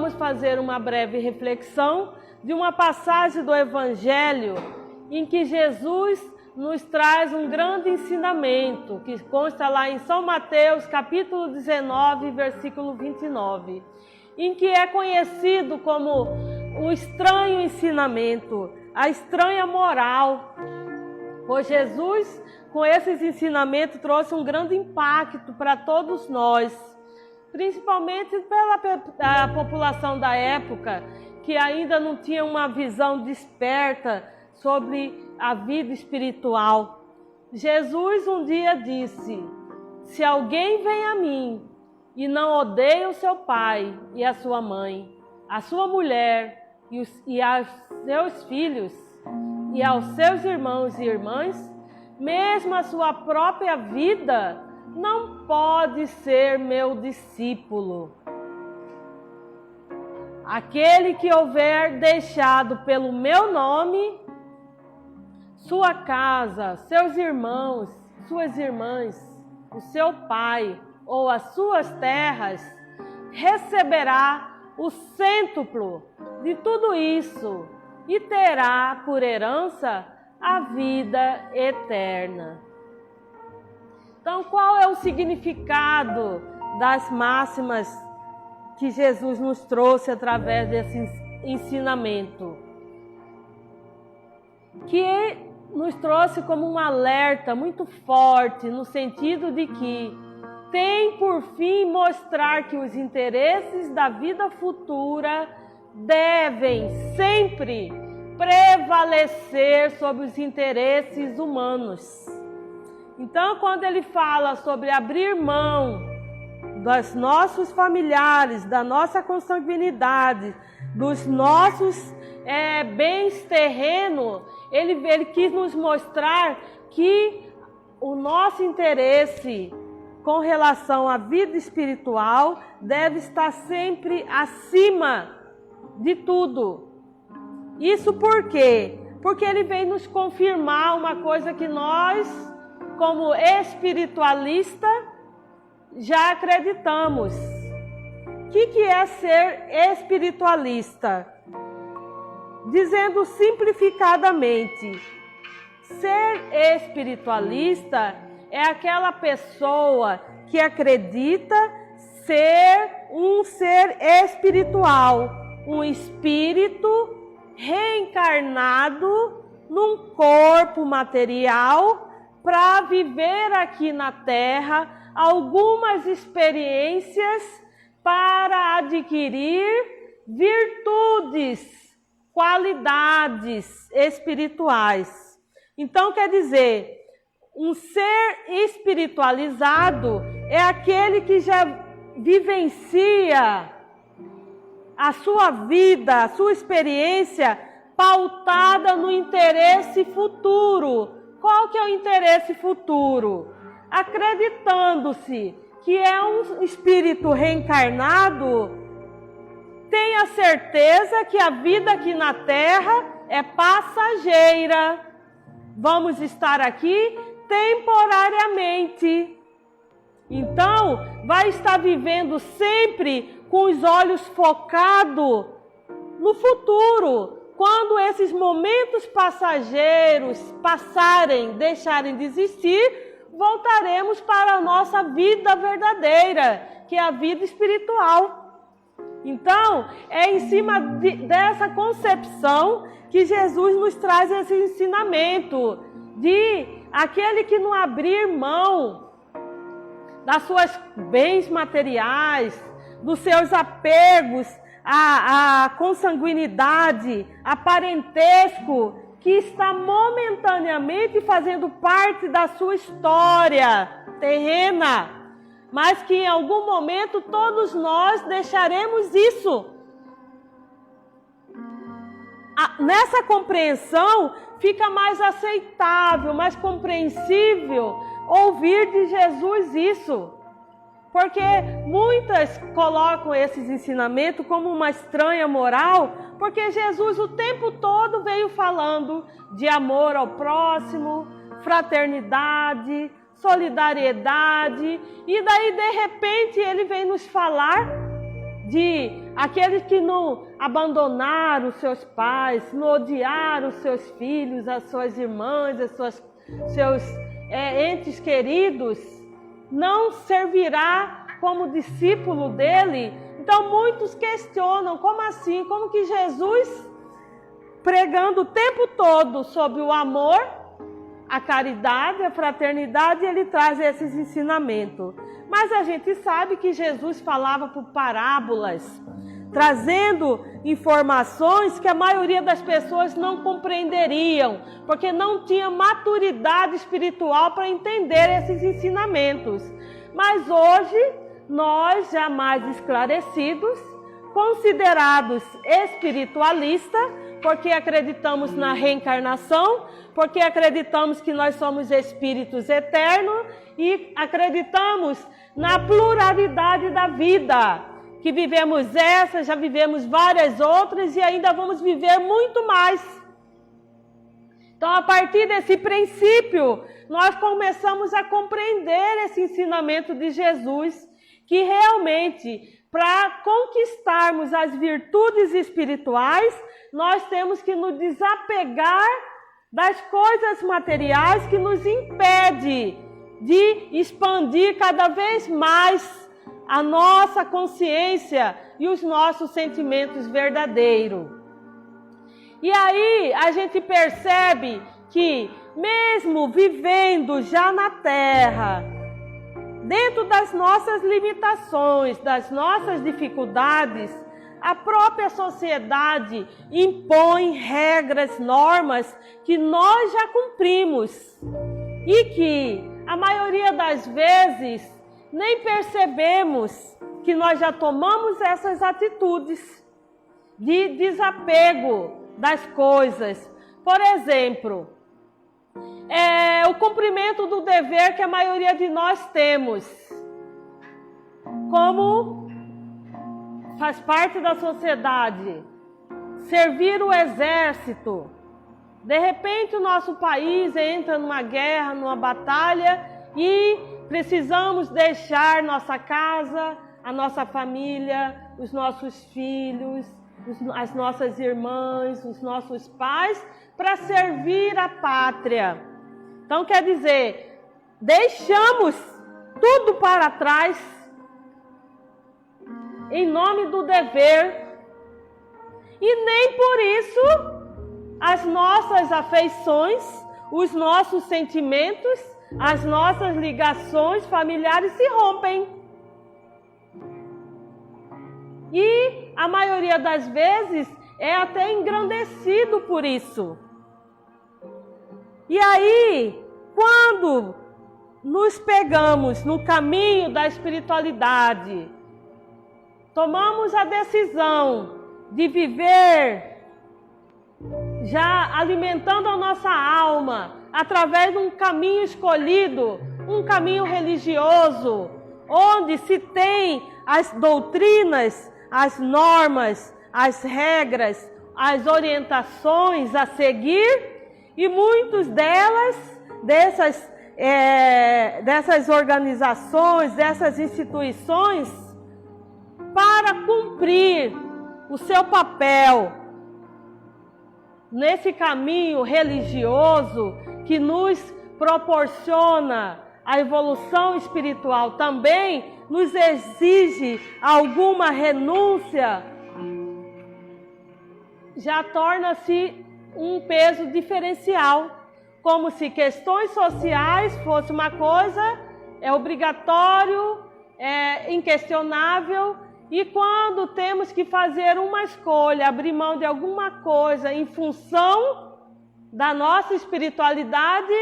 vamos fazer uma breve reflexão de uma passagem do Evangelho em que Jesus nos traz um grande ensinamento, que consta lá em São Mateus, capítulo 19, versículo 29, em que é conhecido como o estranho ensinamento, a estranha moral. Pois Jesus, com esses ensinamentos, trouxe um grande impacto para todos nós, principalmente pela população da época, que ainda não tinha uma visão desperta sobre a vida espiritual. Jesus um dia disse: se alguém vem a mim e não odeia o seu pai e a sua mãe, a sua mulher e aos seus filhos e aos seus irmãos e irmãs, mesmo a sua própria vida, não pode ser meu discípulo. Aquele que houver deixado pelo meu nome sua casa, seus irmãos, suas irmãs, o seu pai ou as suas terras, receberá o cêntuplo de tudo isso e terá por herança a vida eterna. Então, qual é o significado das máximas que Jesus nos trouxe através desse ensinamento? Que nos trouxe como um alerta muito forte, no sentido de que tem por fim mostrar que os interesses da vida futura devem sempre prevalecer sobre os interesses humanos. Então, quando ele fala sobre abrir mão dos nossos familiares, da nossa consanguinidade, dos nossos bens terrenos, ele quis nos mostrar que o nosso interesse com relação à vida espiritual deve estar sempre acima de tudo. Isso por quê? Porque ele vem nos confirmar uma coisa que nós, como espiritualista, já acreditamos. O que é ser espiritualista? Dizendo simplificadamente, ser espiritualista é aquela pessoa que acredita ser um ser espiritual, um espírito reencarnado num corpo material para viver aqui na Terra algumas experiências para adquirir virtudes, qualidades espirituais. Então, quer dizer, um ser espiritualizado é aquele que já vivencia a sua vida, a sua experiência pautada no interesse futuro. Qual que é o interesse futuro? Acreditando-se que é um espírito reencarnado, tenha certeza que a vida aqui na Terra é passageira. Vamos estar aqui temporariamente. Então, vai estar vivendo sempre com os olhos focados no futuro. Quando esses momentos passageiros passarem, deixarem de existir, voltaremos para a nossa vida verdadeira, que é a vida espiritual. Então, é em cima dessa concepção que Jesus nos traz esse ensinamento de aquele que não abrir mão das suas bens materiais, dos seus apegos à consanguinidade, a parentesco, que está momentaneamente fazendo parte da sua história terrena, mas que em algum momento todos nós deixaremos isso. Nessa compreensão fica mais aceitável, mais compreensível ouvir de Jesus isso. Porque muitas colocam esses ensinamentos como uma estranha moral, porque Jesus o tempo todo veio falando de amor ao próximo, fraternidade, solidariedade, e daí de repente ele vem nos falar de aqueles que não abandonaram os seus pais, não odiaram os seus filhos, as suas irmãs, seus entes queridos, não servirá como discípulo dele? Então muitos questionam, como assim? Como que Jesus, pregando o tempo todo sobre o amor, a caridade, a fraternidade, ele traz esses ensinamentos. Mas a gente sabe que Jesus falava por parábolas, trazendo informações que a maioria das pessoas não compreenderiam, porque não tinha maturidade espiritual para entender esses ensinamentos. Mas hoje, nós, já mais esclarecidos, considerados espiritualistas, porque acreditamos na reencarnação, porque acreditamos que nós somos espíritos eternos e acreditamos na pluralidade da vida, que vivemos essa, já vivemos várias outras e ainda vamos viver muito mais. Então, a partir desse princípio, nós começamos a compreender esse ensinamento de Jesus, que realmente, para conquistarmos as virtudes espirituais, nós temos que nos desapegar das coisas materiais que nos impede de expandir cada vez mais a nossa consciência e os nossos sentimentos verdadeiros. E aí a gente percebe que, mesmo vivendo já na Terra, dentro das nossas limitações, das nossas dificuldades, a própria sociedade impõe regras, normas que nós já cumprimos e que, a maioria das vezes, nem percebemos que nós já tomamos essas atitudes de desapego das coisas. Por exemplo, o cumprimento do dever que a maioria de nós temos, como faz parte da sociedade, servir o exército. De repente o nosso país entra numa guerra, numa batalha e precisamos deixar nossa casa, a nossa família, os nossos filhos, as nossas irmãs, os nossos pais, para servir a pátria. Então quer dizer, deixamos tudo para trás em nome do dever, e nem por isso as nossas afeições, os nossos sentimentos, as nossas ligações familiares se rompem. E a maioria das vezes é até engrandecido por isso. E aí, quando nos pegamos no caminho da espiritualidade, tomamos a decisão de viver já alimentando a nossa alma através de um caminho escolhido, um caminho religioso, onde se tem as doutrinas, as normas, as regras, as orientações a seguir, e muitas dessas organizações, dessas instituições, para cumprir o seu papel nesse caminho religioso que nos proporciona a evolução espiritual, também nos exige alguma renúncia, já torna-se um peso diferencial, como se questões sociais fosse uma coisa obrigatório, inquestionável, e quando temos que fazer uma escolha, abrir mão de alguma coisa em função da nossa espiritualidade,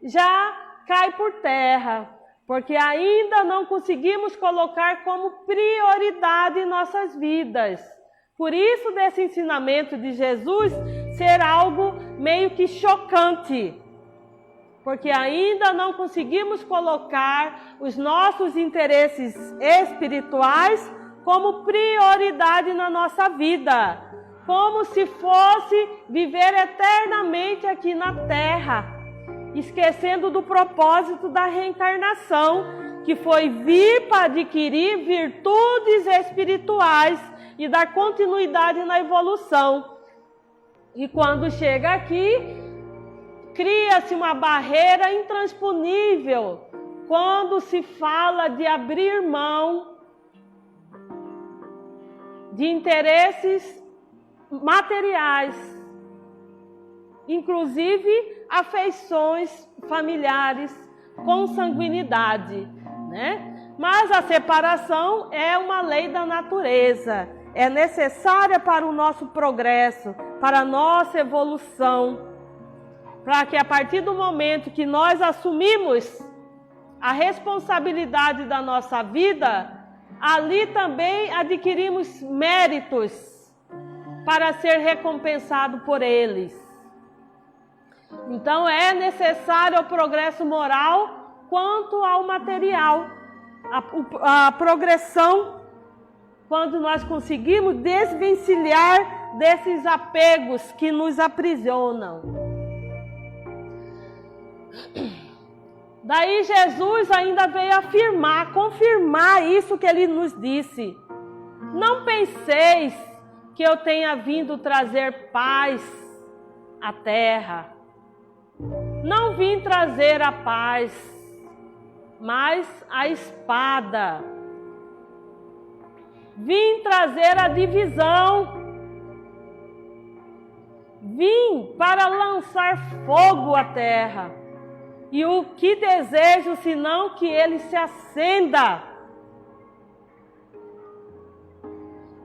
já cai por terra, porque ainda não conseguimos colocar como prioridade em nossas vidas. Por isso, desse ensinamento de Jesus ser algo meio que chocante, porque ainda não conseguimos colocar os nossos interesses espirituais como prioridade na nossa vida, como se fosse viver eternamente aqui na Terra, esquecendo do propósito da reencarnação, que foi vir para adquirir virtudes espirituais e dar continuidade na evolução. E quando chega aqui, cria-se uma barreira intransponível quando se fala de abrir mão de interesses materiais, inclusive afeições familiares, consanguinidade, né? Mas a separação é uma lei da natureza, é necessária para o nosso progresso, para a nossa evolução, para que a partir do momento que nós assumimos a responsabilidade da nossa vida, ali também adquirimos méritos para ser recompensado por eles. Então é necessário o progresso moral quanto ao material, a progressão, quando nós conseguimos desvencilhar desses apegos que nos aprisionam. Daí Jesus ainda veio afirmar, confirmar isso que ele nos disse. Não penseis que eu tenha vindo trazer paz à terra. Não vim trazer a paz, mas a espada. Vim trazer a divisão. Vim para lançar fogo à terra. E o que desejo, senão que ele se acenda?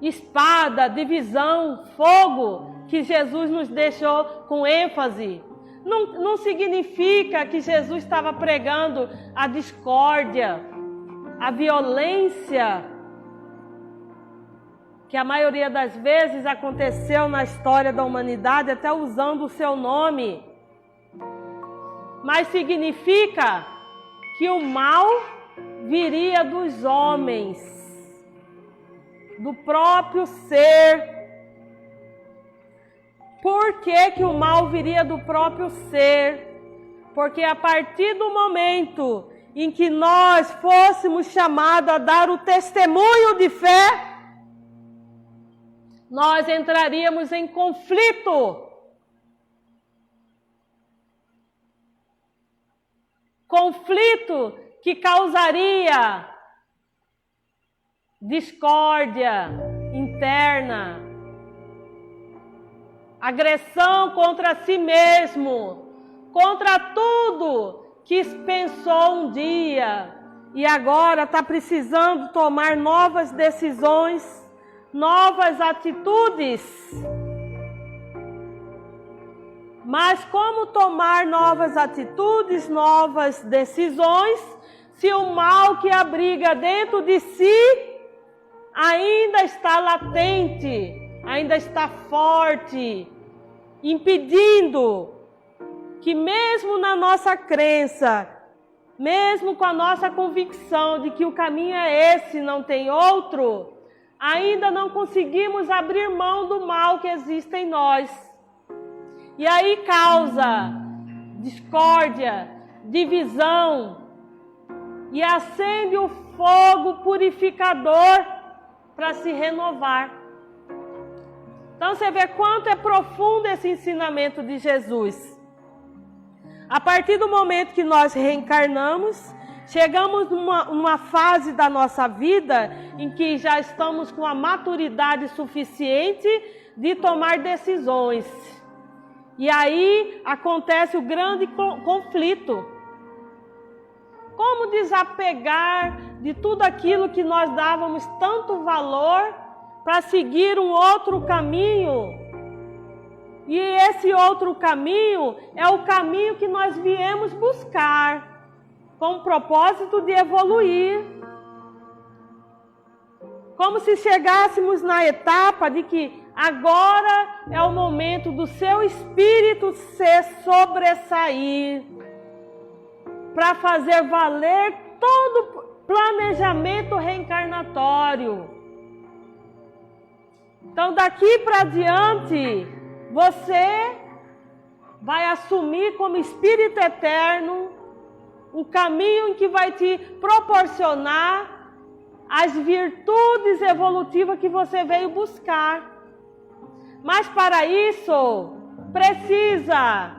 Espada, divisão, fogo, que Jesus nos deixou com ênfase. Não significa que Jesus estava pregando a discórdia, a violência, que a maioria das vezes aconteceu na história da humanidade, até usando o seu nome. Mas significa que o mal viria dos homens, do próprio ser. Por que o mal viria do próprio ser? Porque a partir do momento em que nós fôssemos chamados a dar o testemunho de fé, nós entraríamos em conflito. Conflito que causaria discórdia interna, agressão contra si mesmo, contra tudo que pensou um dia e agora está precisando tomar novas decisões, novas atitudes. Mas como tomar novas atitudes, novas decisões, se o mal que abriga dentro de si ainda está latente, ainda está forte, impedindo que mesmo na nossa crença, mesmo com a nossa convicção de que o caminho é esse, não tem outro, ainda não conseguimos abrir mão do mal que existe em nós. E aí causa discórdia, divisão e acende o fogo purificador para se renovar. Então você vê quanto é profundo esse ensinamento de Jesus. A partir do momento que nós reencarnamos, chegamos numa fase da nossa vida em que já estamos com a maturidade suficiente de tomar decisões. E aí acontece o grande conflito. Como desapegar de tudo aquilo que nós dávamos tanto valor para seguir um outro caminho? E esse outro caminho é o caminho que nós viemos buscar, com o propósito de evoluir. Como se chegássemos na etapa de que agora é o momento do seu espírito se sobressair, para fazer valer todo o planejamento reencarnatório. Então daqui para diante, você vai assumir como espírito eterno o caminho em que vai te proporcionar as virtudes evolutivas que você veio buscar. Mas para isso, precisa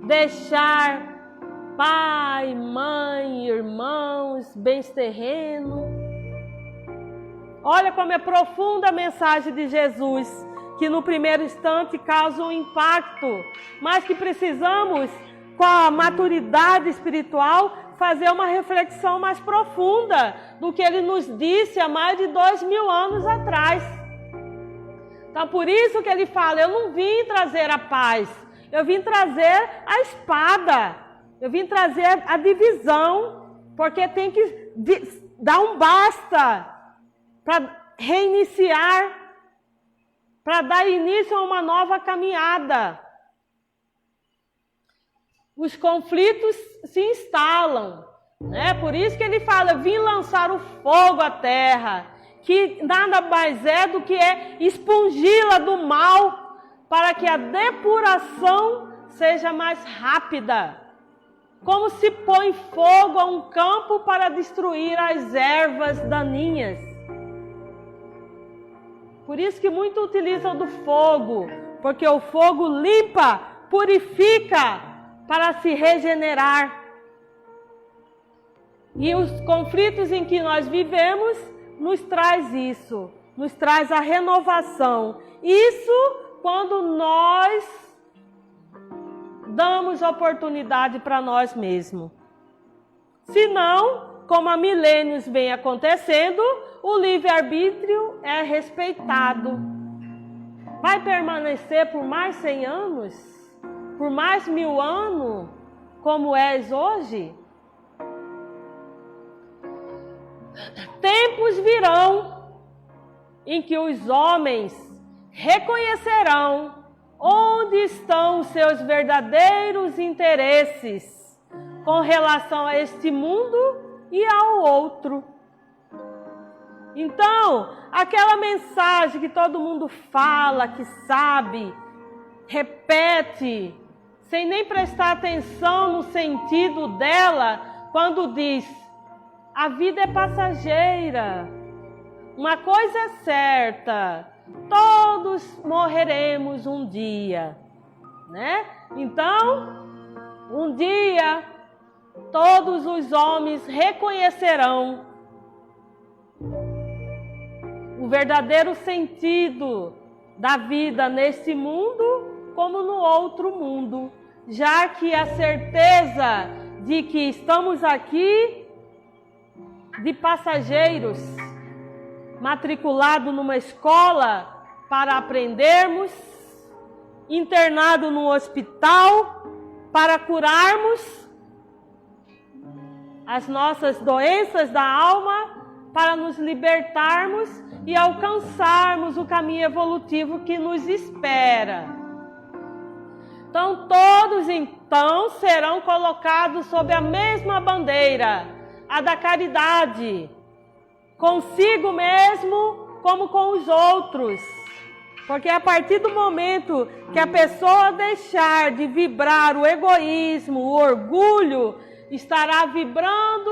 deixar pai, mãe, irmãos, bens terrenos. Olha como é profunda a mensagem de Jesus, que no primeiro instante causa um impacto, mas que precisamos, com a maturidade espiritual, fazer uma reflexão mais profunda do que ele nos disse há mais de 2000 anos atrás. Então, por isso que ele fala, eu não vim trazer a paz, eu vim trazer a espada, eu vim trazer a divisão, porque tem que dar um basta para reiniciar, para dar início a uma nova caminhada. Os conflitos se instalam, né? Por isso que ele fala, vim lançar o fogo à terra, que nada mais é do que expungi-la do mal, para que a depuração seja mais rápida. Como se põe fogo a um campo para destruir as ervas daninhas. Por isso que muito utilizam do fogo, porque o fogo limpa, purifica para se regenerar. E os conflitos em que nós vivemos nos traz isso, nos traz a renovação. Isso quando nós damos oportunidade para nós mesmos. Se não, como há milênios vem acontecendo, o livre-arbítrio é respeitado. Vai permanecer por mais 100 anos? Por mais 1000 anos? Como és hoje? Tempos virão em que os homens reconhecerão onde estão os seus verdadeiros interesses com relação a este mundo e ao outro. Então, aquela mensagem que todo mundo fala, que sabe, repete, sem nem prestar atenção no sentido dela, quando diz, a vida é passageira, uma coisa é certa, todos morreremos um dia, né? Então, um dia, todos os homens reconhecerão o verdadeiro sentido da vida neste mundo como no outro mundo, já que a certeza de que estamos aqui de passageiros, matriculado numa escola para aprendermos, internado num hospital para curarmos as nossas doenças da alma, para nos libertarmos e alcançarmos o caminho evolutivo que nos espera. Então, todos serão colocados sob a mesma bandeira, a da caridade, consigo mesmo como com os outros. Porque a partir do momento que a pessoa deixar de vibrar o egoísmo, o orgulho, estará vibrando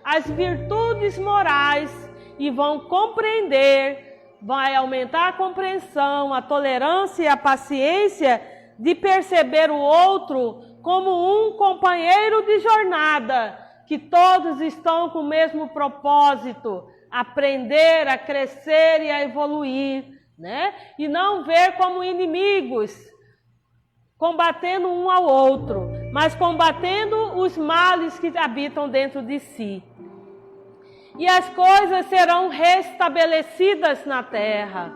as virtudes morais e vão compreender, vai aumentar a compreensão, a tolerância e a paciência de perceber o outro como um companheiro de jornada, que todos estão com o mesmo propósito, aprender, a crescer e a evoluir, né? E não ver como inimigos, combatendo um ao outro, mas combatendo os males que habitam dentro de si. E as coisas serão restabelecidas na terra,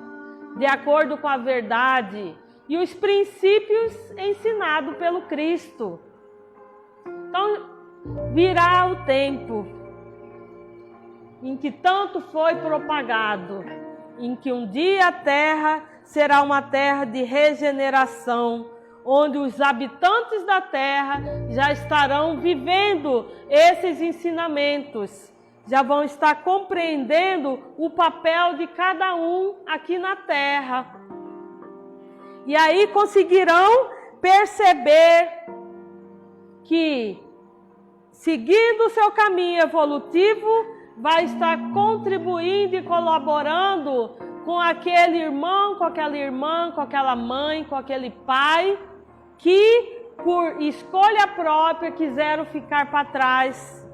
de acordo com a verdade e os princípios ensinados pelo Cristo. Então, virá o tempo em que tanto foi propagado, em que um dia a terra será uma terra de regeneração, onde os habitantes da terra já estarão vivendo esses ensinamentos, já vão estar compreendendo o papel de cada um aqui na terra. E aí conseguirão perceber que seguindo o seu caminho evolutivo, vai estar contribuindo e colaborando com aquele irmão, com aquela irmã, com aquela mãe, com aquele pai, que por escolha própria quiseram ficar para trás,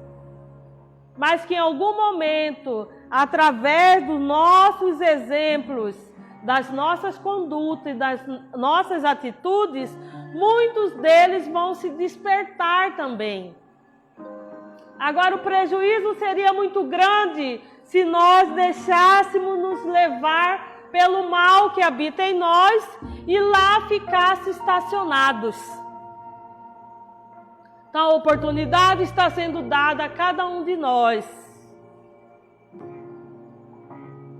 mas que em algum momento, através dos nossos exemplos, das nossas condutas e das nossas atitudes, muitos deles vão se despertar também. Agora, o prejuízo seria muito grande se nós deixássemos nos levar pelo mal que habita em nós e lá ficasse estacionados. Então, a oportunidade está sendo dada a cada um de nós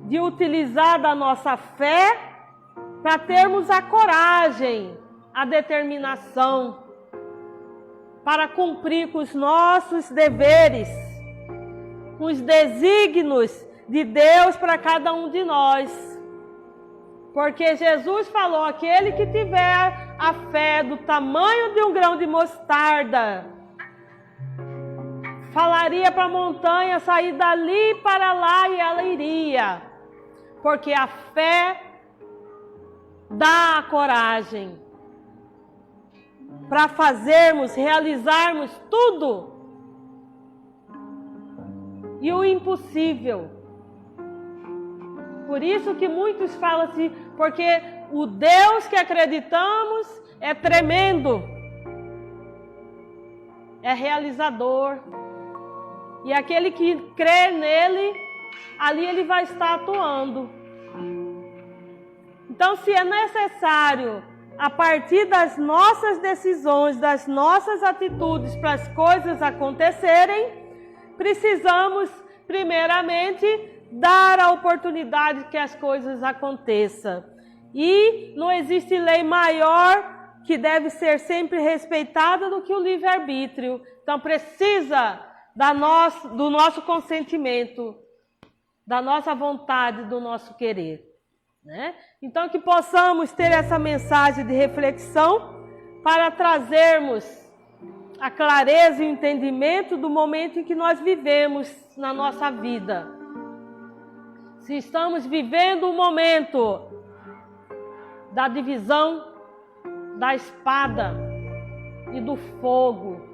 de utilizar da nossa fé para termos a coragem, a determinação para cumprir com os nossos deveres, com os desígnios de Deus para cada um de nós. Porque Jesus falou, aquele que tiver a fé do tamanho de um grão de mostarda, falaria para a montanha sair dali para lá e ela iria. Porque a fé dá a coragem para fazermos, realizarmos tudo. E o impossível. Por isso que muitos falam assim, porque o Deus que acreditamos é tremendo, é realizador. E aquele que crê nele, ali ele vai estar atuando. Então, se é necessário, a partir das nossas decisões, das nossas atitudes para as coisas acontecerem, precisamos, primeiramente, dar a oportunidade que as coisas aconteçam. E não existe lei maior que deve ser sempre respeitada do que o livre-arbítrio. Então, precisa do nosso consentimento, da nossa vontade, do nosso querer. Né? Então, que possamos ter essa mensagem de reflexão para trazermos a clareza e o entendimento do momento em que nós vivemos na nossa vida. Se estamos vivendo o momento da divisão, da espada e do fogo,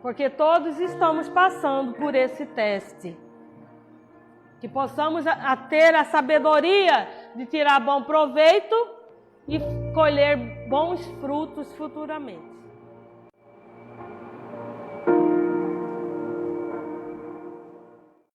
porque todos estamos passando por esse teste. Que possamos ter a sabedoria de tirar bom proveito e colher bons frutos futuramente.